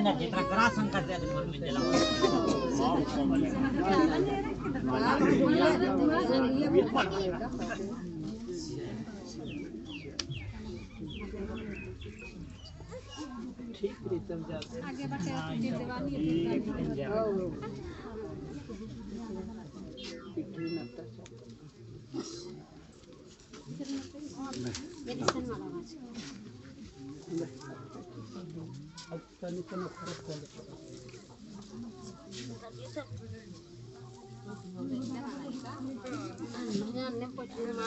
benar citra kerasan kerja dengan menjelang. ठीक प्रीतम जाते आगे बढ़ते हैं दीवानी मेडिसिन वाला आवाज अच्छा निकल फरक कर ने पटना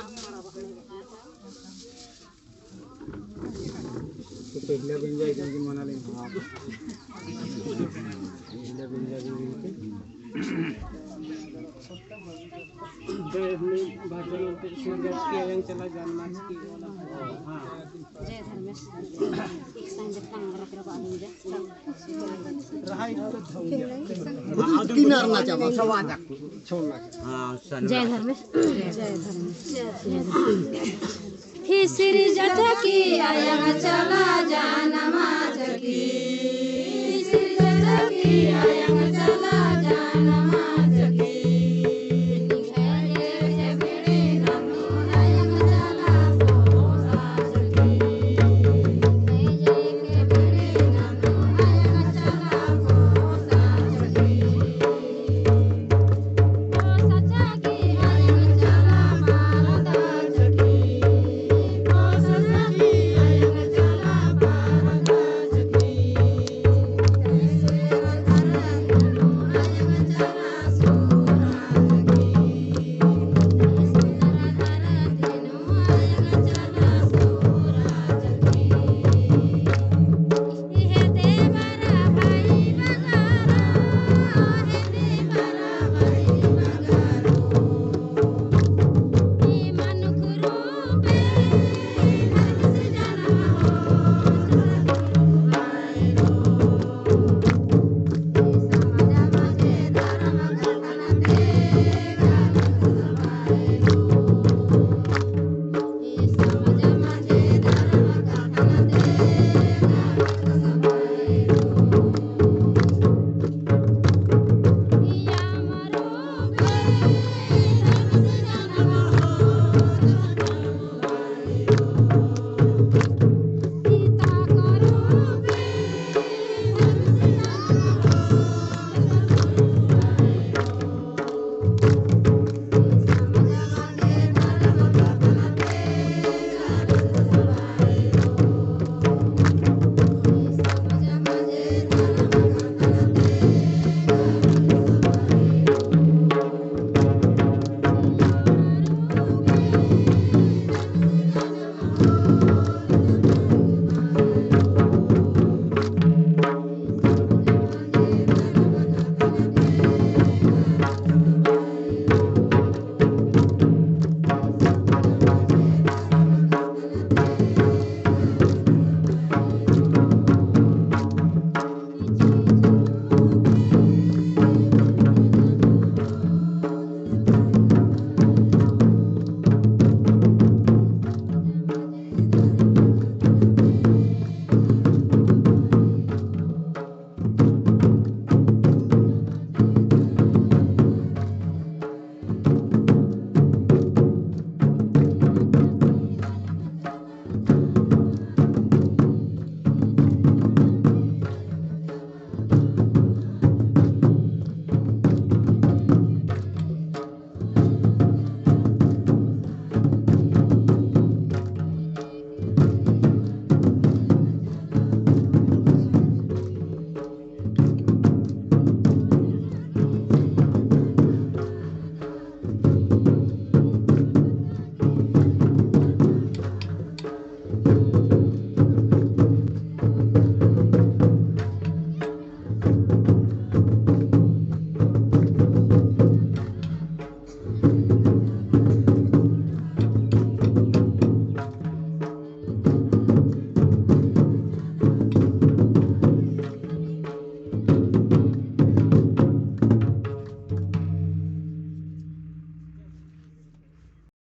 तो पहले बन जाएगा कि मना लेंगे पहले बन जाएगी देवनी भाषण उनके सुंदर के यंग चला जानना की हां जय धर्मेश एक संग तंग रख आदमी जे रहाई तो धौंगे किनार ना चाबा सवाद छोड़ना हां जय धर्मेश जय धर्मेश ही श्री जट की आया चला जाना माज की